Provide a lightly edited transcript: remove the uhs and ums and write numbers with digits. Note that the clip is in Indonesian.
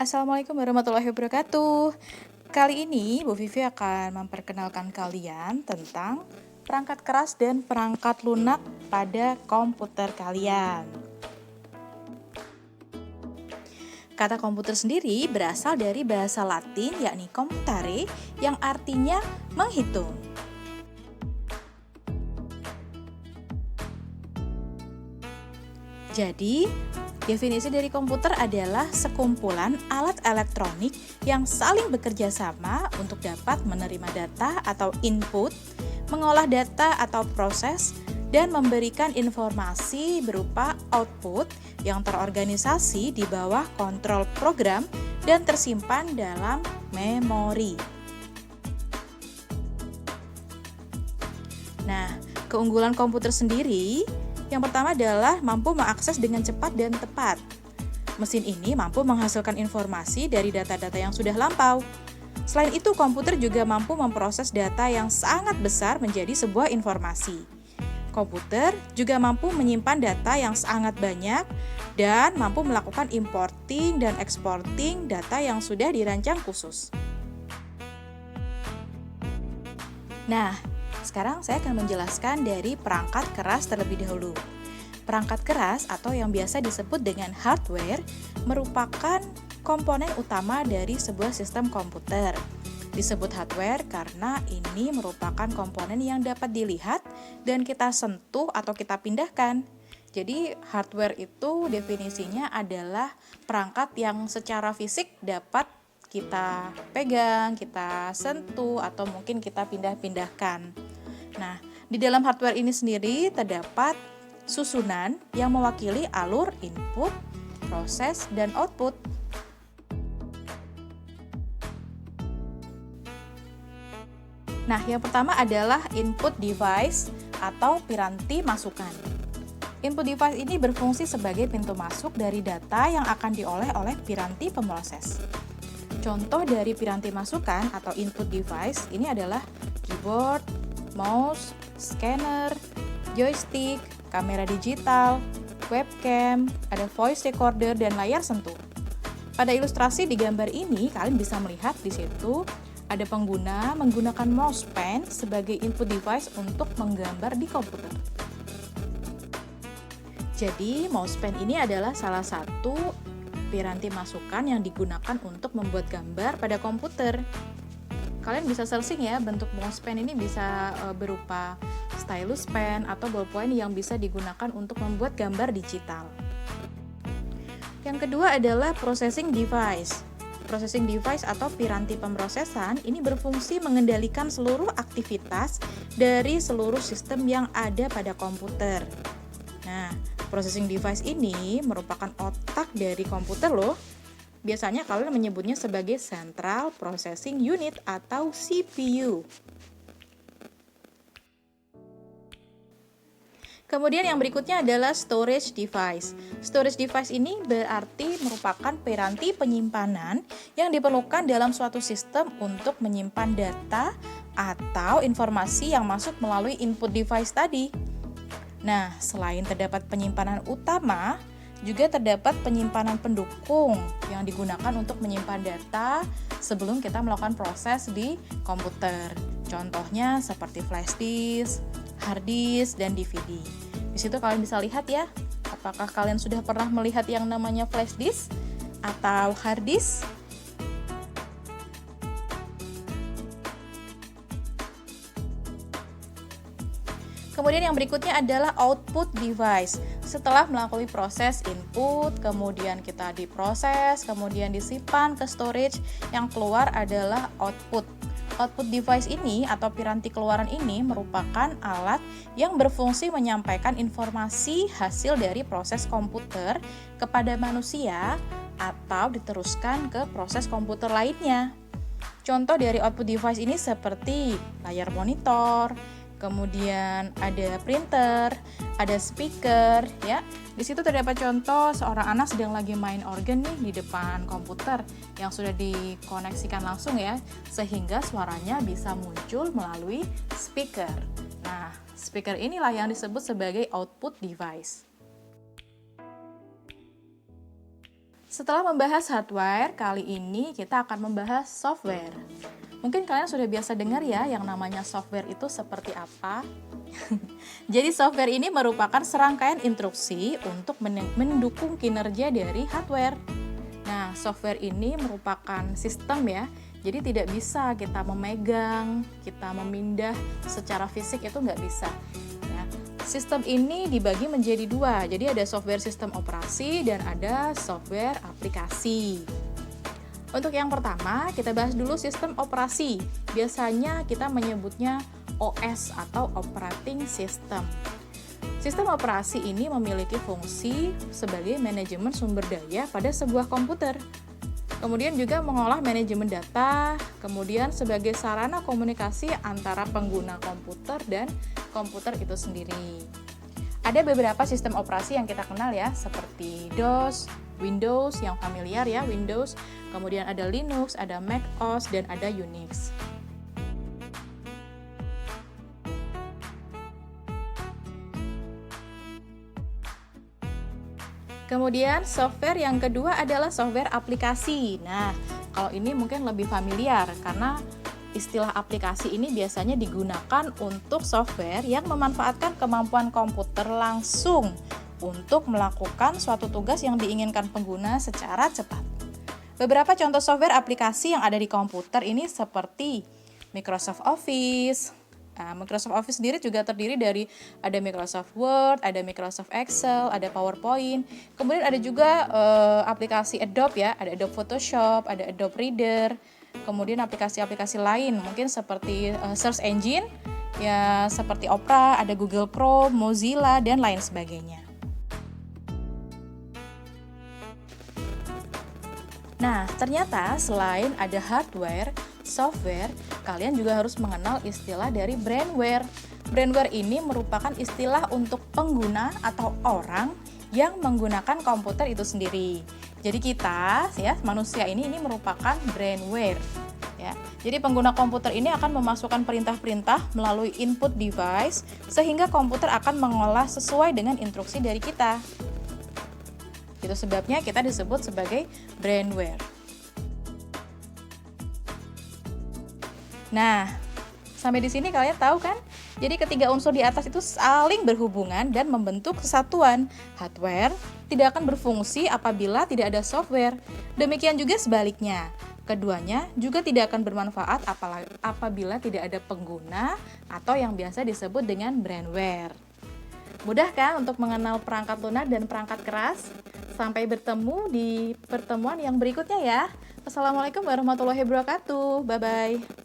Assalamualaikum warahmatullahi wabarakatuh. Kali ini Bu Vivi akan memperkenalkan kalian tentang perangkat keras dan perangkat lunak pada komputer kalian. Kata komputer sendiri berasal dari bahasa Latin yakni computare yang artinya menghitung. Jadi, definisi dari komputer adalah sekumpulan alat elektronik yang saling bekerja sama untuk dapat menerima data atau input, mengolah data atau proses, dan memberikan informasi berupa output yang terorganisasi di bawah kontrol program dan tersimpan dalam memori. Nah, keunggulan komputer sendiri yang pertama adalah mampu mengakses dengan cepat dan tepat. Mesin ini mampu menghasilkan informasi dari data-data yang sudah lampau. Selain itu, komputer juga mampu memproses data yang sangat besar menjadi sebuah informasi. Komputer juga mampu menyimpan data yang sangat banyak dan mampu melakukan importing dan exporting data yang sudah dirancang khusus. Nah, sekarang saya akan menjelaskan dari perangkat keras terlebih dahulu. Perangkat keras atau yang biasa disebut dengan hardware merupakan komponen utama dari sebuah sistem komputer. Disebut hardware karena ini merupakan komponen yang dapat dilihat dan kita sentuh atau kita pindahkan. Jadi hardware itu definisinya adalah perangkat yang secara fisik dapat kita pegang, kita sentuh, atau mungkin kita pindah-pindahkan. Nah, di dalam hardware ini sendiri terdapat susunan yang mewakili alur input, proses, dan output. Nah, yang pertama adalah input device atau piranti masukan. Input device ini berfungsi sebagai pintu masuk dari data yang akan dioleh oleh piranti pemroses. Contoh dari piranti masukan atau input device ini adalah keyboard, mouse, scanner, joystick, kamera digital, webcam, ada voice recorder, dan layar sentuh. Pada ilustrasi di gambar ini, kalian bisa melihat di situ ada pengguna menggunakan mouse pen sebagai input device untuk menggambar di komputer. Jadi, mouse pen ini adalah salah satu piranti masukan yang digunakan untuk membuat gambar pada komputer. Kalian bisa searching ya, bentuk mouse pen ini bisa berupa stylus pen atau ballpoint yang bisa digunakan untuk membuat gambar digital. Yang kedua adalah processing device. Processing device atau piranti pemrosesan ini berfungsi mengendalikan seluruh aktivitas dari seluruh sistem yang ada pada komputer. Nah, processing device ini merupakan otak dari komputer loh. Biasanya kalian menyebutnya sebagai Central Processing Unit atau CPU. Kemudian yang berikutnya adalah storage device. Storage device ini berarti merupakan piranti penyimpanan yang diperlukan dalam suatu sistem untuk menyimpan data atau informasi yang masuk melalui input device tadi. Nah, selain terdapat penyimpanan utama, juga terdapat penyimpanan pendukung yang digunakan untuk menyimpan data sebelum kita melakukan proses di komputer. Contohnya seperti flash disk, hard disk, dan DVD. Di situ kalian bisa lihat ya, apakah kalian sudah pernah melihat yang namanya flash disk atau hard disk? Kemudian yang berikutnya adalah output device. Setelah melalui proses input, kemudian kita diproses, kemudian disimpan ke storage, yang keluar adalah output. Output device ini atau piranti keluaran ini merupakan alat yang berfungsi menyampaikan informasi hasil dari proses komputer kepada manusia atau diteruskan ke proses komputer lainnya. Contoh dari output device ini seperti layar monitor, kemudian ada printer, ada speaker, ya. Di situ terdapat contoh seorang anak sedang lagi main organ nih di depan komputer yang sudah dikoneksikan langsung ya, sehingga suaranya bisa muncul melalui speaker. Nah, speaker inilah yang disebut sebagai output device. Setelah membahas hardware, kali ini kita akan membahas software. Mungkin kalian sudah biasa dengar ya yang namanya software itu seperti apa. Jadi software ini merupakan serangkaian instruksi untuk mendukung kinerja dari hardware. Nah, software ini merupakan sistem ya. Jadi tidak bisa kita memegang, kita memindah secara fisik itu nggak bisa. Ya, sistem ini dibagi menjadi dua. Jadi ada software sistem operasi dan ada software aplikasi. Untuk yang pertama, kita bahas dulu sistem operasi. Biasanya kita menyebutnya OS atau Operating System. Sistem operasi ini memiliki fungsi sebagai manajemen sumber daya pada sebuah komputer. Kemudian juga mengolah manajemen data, kemudian sebagai sarana komunikasi antara pengguna komputer dan komputer itu sendiri. Ada beberapa sistem operasi yang kita kenal ya, seperti DOS, Windows yang familiar ya, Windows, kemudian ada Linux, ada Mac OS, dan ada Unix. Kemudian software yang kedua adalah software aplikasi. Nah, kalau ini mungkin lebih familiar karena istilah aplikasi ini biasanya digunakan untuk software yang memanfaatkan kemampuan komputer langsung untuk melakukan suatu tugas yang diinginkan pengguna secara cepat. Beberapa contoh software aplikasi yang ada di komputer ini seperti Microsoft Office. Microsoft Office sendiri juga terdiri dari ada Microsoft Word, ada Microsoft Excel, ada PowerPoint. Kemudian ada juga aplikasi Adobe ya, ada Adobe Photoshop, ada Adobe Reader. Kemudian aplikasi-aplikasi lain mungkin seperti search engine ya, seperti Opera, ada Google Chrome, Mozilla, dan lain sebagainya. Nah, ternyata selain ada hardware, software, kalian juga harus mengenal istilah dari brandware. Brandware ini merupakan istilah untuk pengguna atau orang yang menggunakan komputer itu sendiri. Jadi kita, ya, manusia ini merupakan brandware. Ya. Jadi pengguna komputer ini akan memasukkan perintah-perintah melalui input device sehingga komputer akan mengolah sesuai dengan instruksi dari kita. Itu sebabnya kita disebut sebagai brandware. Nah, sampai di sini kalian tahu kan? Jadi ketiga unsur di atas itu saling berhubungan dan membentuk kesatuan. Hardware tidak akan berfungsi apabila tidak ada software. Demikian juga sebaliknya. Keduanya juga tidak akan bermanfaat apabila tidak ada pengguna atau yang biasa disebut dengan brandware. Mudah kan untuk mengenal perangkat lunak dan perangkat keras? Sampai bertemu di pertemuan yang berikutnya ya. Wassalamualaikum warahmatullahi wabarakatuh. Bye-bye.